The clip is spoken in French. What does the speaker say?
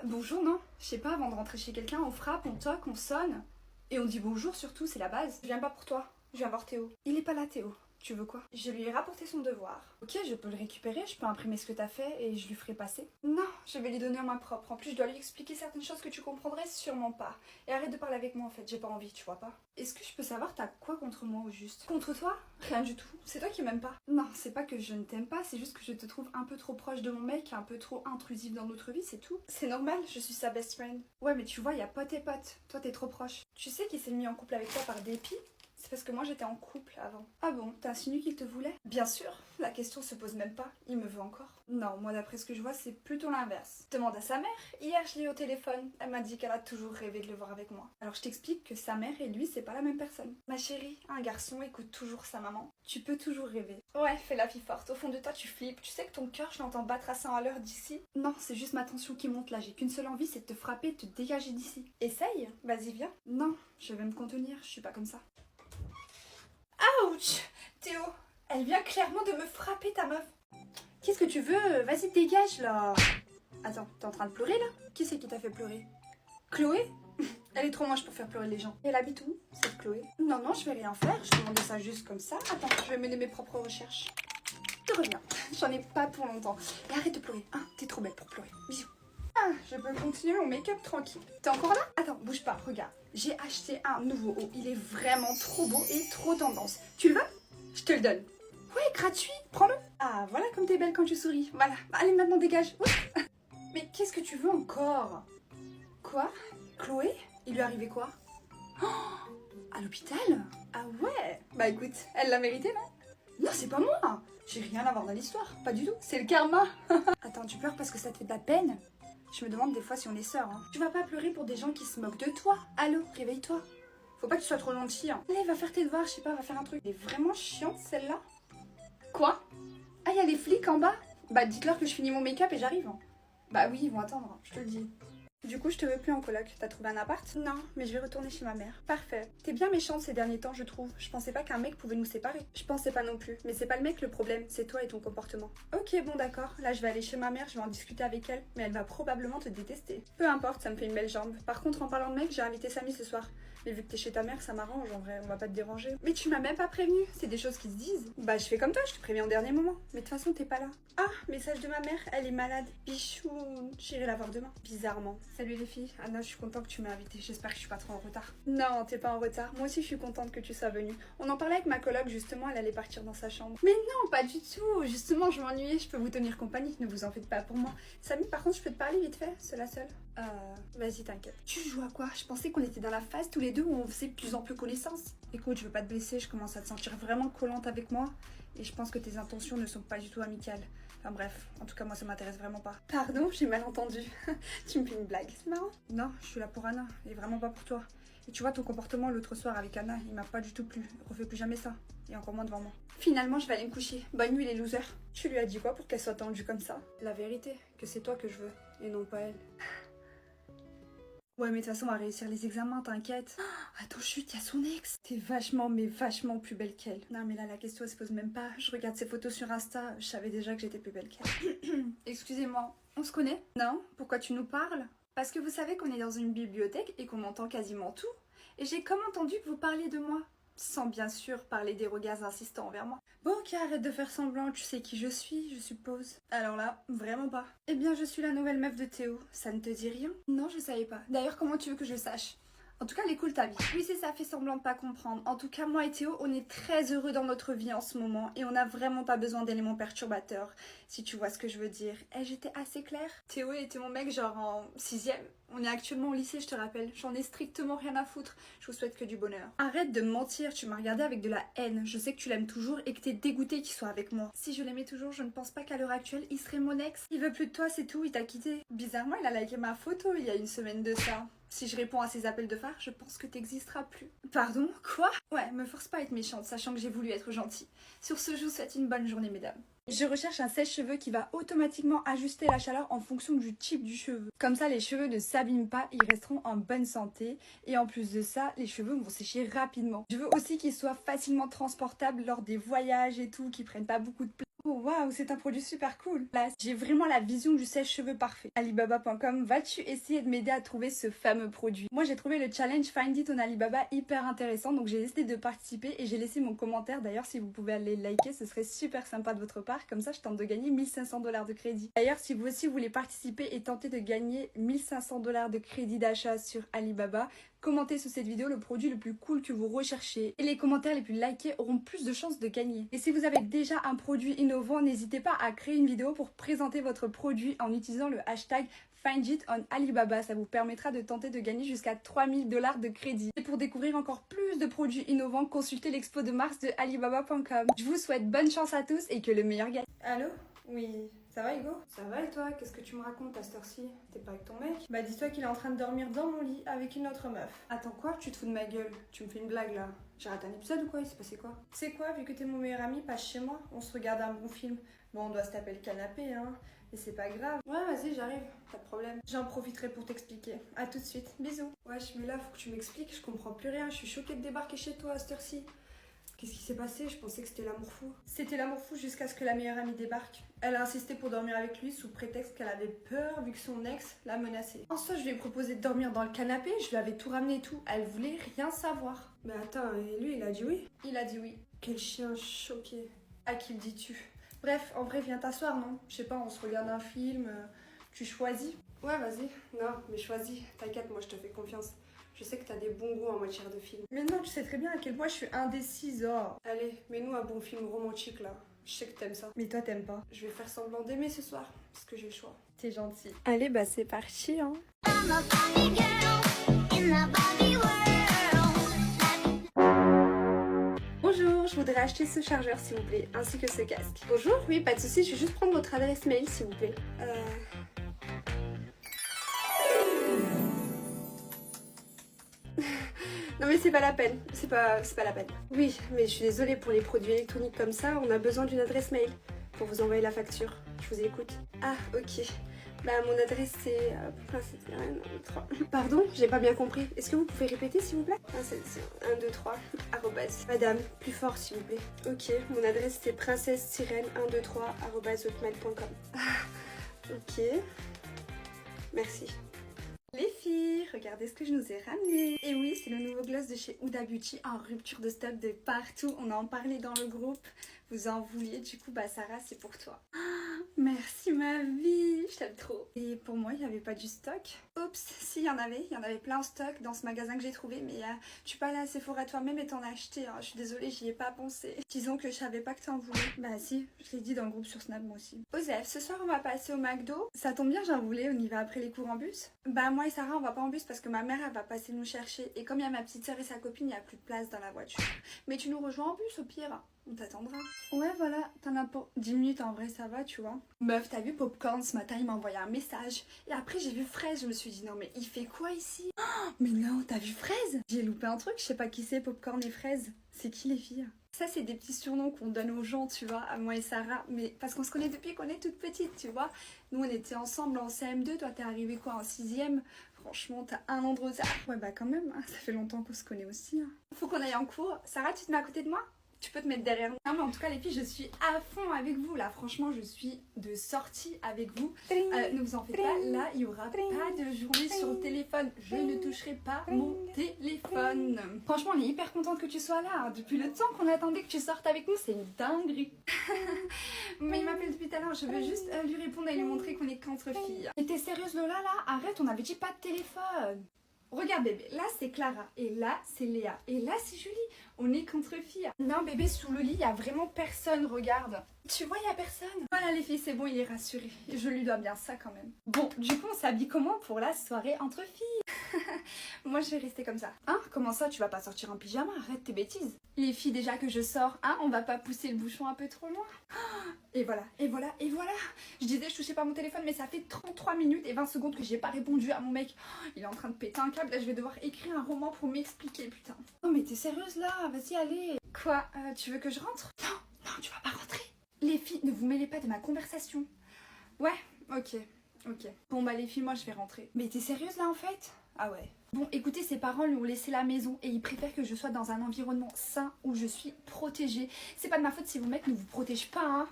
Bonjour, non? Je sais pas, avant de rentrer chez quelqu'un, on frappe, on toque, on sonne. Et on dit bonjour surtout, c'est la base. Je viens pas pour toi, je viens voir Théo. Il est pas là, Théo. Tu veux quoi? Je lui ai rapporté son devoir. Ok, je peux le récupérer, je peux imprimer ce que t'as fait et je lui ferai passer. Non, je vais lui donner en main propre. En plus, je dois lui expliquer certaines choses que tu comprendrais sûrement pas. Et arrête de parler avec moi en fait, j'ai pas envie, tu vois pas. Est-ce que je peux savoir t'as quoi contre moi au juste? Contre toi? Rien du tout. C'est toi qui m'aimes pas. Non, c'est pas que je ne t'aime pas, c'est juste que je te trouve un peu trop proche de mon mec, un peu trop intrusif dans notre vie, c'est tout. C'est normal, je suis sa best friend. Ouais, mais tu vois, y a pote et pote. Toi, t'es trop proche. Tu sais qu'il s'est mis en couple avec toi par dépit? C'est parce que moi j'étais en couple avant. Ah bon, t'insinues qu'il te voulait? Bien sûr, la question se pose même pas, il me veut encore. Non, moi d'après ce que je vois, c'est plutôt l'inverse. Demande à sa mère, hier je l'ai eu au téléphone, elle m'a dit qu'elle a toujours rêvé de le voir avec moi. Alors je t'explique que sa mère et lui, c'est pas la même personne. Ma chérie, un garçon écoute toujours sa maman. Tu peux toujours rêver. Ouais, fais la fille forte, au fond de toi tu flippes, tu sais que ton cœur je l'entends battre à 100 à l'heure d'ici. Non, c'est juste ma tension qui monte là, j'ai qu'une seule envie, c'est de te frapper, de te dégager d'ici. Essaye, vas-y viens. Non, je vais me contenir, je suis pas comme ça. Ouch! Théo, elle vient clairement de me frapper ta meuf. Qu'est-ce que tu veux? Vas-y, dégage là. Attends, t'es en train de pleurer là? Qui c'est qui t'a fait pleurer? Chloé? Elle est trop moche pour faire pleurer les gens. Elle habite où, cette Chloé? Non, non, je vais rien faire, je te demandais ça juste comme ça. Attends, je vais mener mes propres recherches. Je reviens, j'en ai pas pour longtemps. Et arrête de pleurer, hein, t'es trop belle pour pleurer. Bisous. Ah, je peux continuer mon make-up tranquille. T'es encore là? Attends, bouge pas, regarde. J'ai acheté un nouveau haut. Il est vraiment trop beau et trop tendance. Tu le veux? Je te le donne. Ouais, gratuit, prends-le. Ah, voilà comme t'es belle quand tu souris. Voilà, allez maintenant dégage. Ouf. Mais qu'est-ce que tu veux encore? Quoi? Chloé? Il lui est arrivé quoi? Oh, à l'hôpital? Ah ouais? Bah écoute, elle l'a mérité, non? Non, c'est pas moi. J'ai rien à voir dans l'histoire, pas du tout. C'est le karma. Attends, tu pleures parce que ça te fait de la peine? Je me demande des fois si on est sœurs. Hein. Tu vas pas pleurer pour des gens qui se moquent de toi. Allô, réveille-toi. Faut pas que tu sois trop gentille. Hein. Allez, va faire tes devoirs, je sais pas, va faire un truc. Elle est vraiment chiante celle-là. Quoi? Ah, y a les flics en bas? Bah dites-leur que je finis mon make-up et j'arrive. Hein. Bah oui, ils vont attendre, je te le dis. Du coup, je te veux plus en coloc. T'as trouvé un appart? Non, mais je vais retourner chez ma mère. Parfait. T'es bien méchante ces derniers temps, je trouve. Je pensais pas qu'un mec pouvait nous séparer. Je pensais pas non plus. Mais c'est pas le mec le problème, c'est toi et ton comportement. Ok, bon d'accord. Là, je vais aller chez ma mère, je vais en discuter avec elle. Mais elle va probablement te détester. Peu importe, ça me fait une belle jambe. Par contre, en parlant de mec, j'ai invité Samy ce soir. Mais vu que t'es chez ta mère, ça m'arrange en vrai, on va pas te déranger. Mais tu m'as même pas prévenu, c'est des choses qui se disent. Bah je fais comme toi, je te préviens au dernier moment. Mais de toute façon, t'es pas là. Ah, message de ma mère, elle est malade. Bichoun, j'irai la voir demain. Bizarrement. Salut les filles, Anna, je suis contente que tu m'aies invitée, j'espère que je suis pas trop en retard. Non, t'es pas en retard, moi aussi je suis contente que tu sois venue. On en parlait avec ma coloc justement, elle allait partir dans sa chambre. Mais non, pas du tout, justement je m'ennuyais, je peux vous tenir compagnie, ne vous en faites pas pour moi. Samy, par contre, je peux te parler vite fait, seule à seule. Vas-y, t'inquiète. Tu joues à quoi? Je pensais qu'on était dans la phase tous les deux où on faisait de plus en plus connaissance. Écoute, je veux pas te blesser, je commence à te sentir vraiment collante avec moi. Et je pense que tes intentions ne sont pas du tout amicales. Enfin bref, en tout cas moi ça m'intéresse vraiment pas. Pardon, j'ai mal entendu. Tu me fais une blague, c'est marrant? Non, je suis là pour Anna, et vraiment pas pour toi. Et tu vois ton comportement l'autre soir avec Anna, il m'a pas du tout plu. Refais plus jamais ça, et encore moins devant moi. Finalement, je vais aller me coucher. Bonne nuit les losers. Tu lui as dit quoi pour qu'elle soit tendue comme ça? La vérité, que c'est toi que je veux, et non pas elle. Ouais, mais de toute façon, on va réussir les examens, t'inquiète. Attends, chut, y'a son ex. T'es vachement, mais vachement plus belle qu'elle. Non, mais là, la question, elle se pose même pas. Je regarde ses photos sur Insta, je savais déjà que j'étais plus belle qu'elle. Excusez-moi, on se connaît? Non? Pourquoi tu nous parles? Parce que vous savez qu'on est dans une bibliothèque et qu'on entend quasiment tout. Et j'ai comme entendu que vous parliez de moi. Sans bien sûr parler des regards insistants envers moi. Bon, ok, arrête de faire semblant, tu sais qui je suis, je suppose. Alors là, vraiment pas. Eh bien, je suis la nouvelle meuf de Théo, ça ne te dit rien? Non, je savais pas. D'ailleurs, comment tu veux que je le sache? En tout cas, elle est cool ta vie. Oui, c'est ça, fait semblant de pas comprendre. En tout cas, moi et Théo, on est très heureux dans notre vie en ce moment et on n'a vraiment pas besoin d'éléments perturbateurs, si tu vois ce que je veux dire. Eh, j'étais assez claire. Théo était mon mec genre en 6ème. On est actuellement au lycée, je te rappelle. J'en ai strictement rien à foutre. Je vous souhaite que du bonheur. Arrête de me mentir, tu m'as regardé avec de la haine. Je sais que tu l'aimes toujours et que t'es dégoûté qu'il soit avec moi. Si je l'aimais toujours, je ne pense pas qu'à l'heure actuelle, il serait mon ex. Il veut plus de toi, c'est tout, il t'a quitté. Bizarrement, il a liké ma photo il y a une semaine de ça. Si je réponds à ses appels de phare, je pense que t'existeras plus. Pardon? Quoi? Ouais, me force pas à être méchante, sachant que j'ai voulu être gentille. Sur ce, je vous souhaite une bonne journée, mesdames. Je recherche un sèche-cheveux qui va automatiquement ajuster la chaleur en fonction du type du cheveu. Comme ça, les cheveux ne s'abîment pas, ils resteront en bonne santé. Et en plus de ça, les cheveux vont sécher rapidement. Je veux aussi qu'ils soient facilement transportables lors des voyages et tout, qu'ils prennent pas beaucoup de place. Oh waouh, c'est un produit super cool. Là, j'ai vraiment la vision du sèche-cheveux parfait. Alibaba.com, vas-tu essayer de m'aider à trouver ce fameux produit? Moi, j'ai trouvé le challenge Find It on Alibaba hyper intéressant, donc j'ai décidé de participer et j'ai laissé mon commentaire. D'ailleurs, si vous pouvez aller liker, ce serait super sympa de votre part. Comme ça, je tente de gagner 1500 $ de crédit. D'ailleurs, si vous aussi voulez participer et tenter de gagner 1500 $ de crédit d'achat sur Alibaba, commentez sous cette vidéo le produit le plus cool que vous recherchez et les commentaires les plus likés auront plus de chances de gagner. Et si vous avez déjà un produit innovant, n'hésitez pas à créer une vidéo pour présenter votre produit en utilisant le hashtag Find It on Alibaba. Ça vous permettra de tenter de gagner jusqu'à 3000 $ de crédit. Et pour découvrir encore plus de produits innovants, consultez l'expo de mars de Alibaba.com. Je vous souhaite bonne chance à tous et que le meilleur gagne. Allô? Oui, ça va Hugo? Ça va et toi? Qu'est-ce que tu me racontes à cette heure-ci? T'es pas avec ton mec? Bah dis-toi qu'il est en train de dormir dans mon lit avec une autre meuf. Attends quoi? Tu te fous de ma gueule? Tu me fais une blague là? J'ai raté un épisode ou quoi? Il s'est passé quoi? Tu sais quoi? Vu que t'es mon meilleur ami, passe chez moi, on se regarde un bon film. Bon, on doit se taper le canapé hein, et c'est pas grave. Ouais vas-y j'arrive, pas de problème. J'en profiterai pour t'expliquer. À tout de suite, bisous. Wesh mais là faut que tu m'expliques, je comprends plus rien, je suis choquée de débarquer chez toi à cette heure-ci. Qu'est-ce qui s'est passé? Je pensais que c'était l'amour fou. C'était l'amour fou jusqu'à ce que la meilleure amie débarque. Elle a insisté pour dormir avec lui sous prétexte qu'elle avait peur vu que son ex l'a menacée. En soi, je lui ai proposé de dormir dans le canapé, je lui avais tout ramené et tout. Elle voulait rien savoir. Mais attends, et lui, il a dit oui? Il a dit oui. Quel chien choqué. À qui le dis-tu? Bref, en vrai, viens t'asseoir, non? Je sais pas, on se regarde un film, tu choisis? Ouais, vas-y. Non, mais choisis. T'inquiète, moi je te fais confiance. Je sais que t'as des bons goûts en matière de film. Mais non, tu sais très bien à quel point je suis indécise, oh. Allez, mets-nous un bon film romantique là. Je sais que t'aimes ça. Mais toi t'aimes pas. Je vais faire semblant d'aimer ce soir, parce que j'ai le choix. T'es gentil. Allez, bah c'est parti, hein. Bonjour, je voudrais acheter ce chargeur s'il vous plaît, ainsi que ce casque. Bonjour, oui, pas de soucis, je vais juste prendre votre adresse mail s'il vous plaît. Non mais c'est pas la peine, c'est pas la peine. Oui, mais je suis désolée pour les produits électroniques comme ça, on a besoin d'une adresse mail pour vous envoyer la facture. Je vous écoute. Ah, ok. Bah mon adresse c'est... Pardon, j'ai pas bien compris. Est-ce que vous pouvez répéter s'il vous plaît? 1, 2, 3, arrobase. Madame, plus fort s'il vous plaît. Ok, mon adresse c'est princesse-123 @hotmail.com. Ah, ok. Merci. Les filles, regardez ce que je nous ai ramené. Et oui, c'est le nouveau gloss de chez Huda Beauty en rupture de stock de partout. On en parlait dans le groupe. Vous en vouliez, du coup, bah Sarah, c'est pour toi. Merci ma vie, je t'aime trop. Et pour moi, il n'y avait pas du stock. Oups, si, il y en avait plein en stock dans ce magasin que j'ai trouvé, mais tu peux aller à Sephora toi-même et t'en acheter. Hein. Je suis désolée, j'y ai pas pensé. Disons que je savais pas que t'en voulais. Bah si, je l'ai dit dans le groupe sur Snap moi aussi. Osef, ce soir on va passer au McDo. Ça tombe bien, j'en voulais, on y va après les cours en bus. Bah moi et Sarah, on va pas en bus parce que ma mère, elle va passer nous chercher. Et comme il y a ma petite soeur et sa copine, il n'y a plus de place dans la voiture. Mais tu nous rejoins en bus au pire. On t'attendra. Ouais, voilà, t'en as pour 10 minutes en vrai, ça va, tu vois. Meuf, t'as vu Popcorn ce matin, il m'a envoyé un message. Et après, j'ai vu Fraise, je me suis dit, non, mais il fait quoi ici? Oh, mais non, t'as vu Fraise? J'ai loupé un truc, je sais pas qui c'est, Popcorn et Fraise. C'est qui les filles? Ça, c'est des petits surnoms qu'on donne aux gens, tu vois, à moi et Sarah. Mais parce qu'on se connaît depuis qu'on est toute petite, tu vois. Nous, on était ensemble en CM2, toi, t'es arrivée quoi, en 6e? Franchement, t'as 1 an de retard. Ouais, bah quand même, hein, ça fait longtemps qu'on se connaît aussi. Hein. Faut qu'on aille en cours. Sarah, tu te mets à côté de moi? Tu peux te mettre derrière moi. Non mais en tout cas les filles, je suis à fond avec vous là. Franchement, je suis de sortie avec vous. Ne vous en faites pas, là il n'y aura pas de journée sur le téléphone. Je ne toucherai pas mon téléphone. Franchement, on est hyper contente que tu sois là. Hein. Depuis le temps qu'on attendait que tu sortes avec nous, c'est une dinguerie. Mais il m'appelle depuis tout à l'heure. Je veux juste lui répondre et lui montrer qu'on est qu'entre filles. Mais t'es sérieuse Lola là? Arrête, on avait dit pas de téléphone. Regarde bébé, là c'est Clara, et là c'est Léa, et là c'est Julie. On est qu'entre filles. Non bébé, sous le lit, il y a vraiment personne, regarde. Tu vois, il y a personne. Voilà les filles, c'est bon, il est rassuré. Je lui dois bien ça quand même. Bon, du coup, on s'habille comment pour la soirée entre filles? Moi, je vais rester comme ça. Hein? Comment ça, tu vas pas sortir en pyjama? Arrête tes bêtises. Les filles, déjà que je sors, hein, on va pas pousser le bouchon un peu trop loin. Et voilà, et voilà, et voilà. Je disais, je touchais pas mon téléphone, mais ça fait 33 minutes et 20 secondes que j'ai pas répondu à mon mec. Il est en train de péter un câble. Là, je vais devoir écrire un roman pour m'expliquer, putain. Non, mais t'es sérieuse là? Vas-y, allez. Quoi? Tu veux que je rentre? Non, non, tu vas pas rentrer. Les filles, ne vous mêlez pas de ma conversation. Ouais, ok. Bon bah les filles, moi je vais rentrer. Mais t'es sérieuse là en fait? Ah ouais. Bon écoutez, ses parents lui ont laissé la maison et ils préfèrent que je sois dans un environnement sain où je suis protégée. C'est pas de ma faute si vos mecs ne vous protègent pas, hein.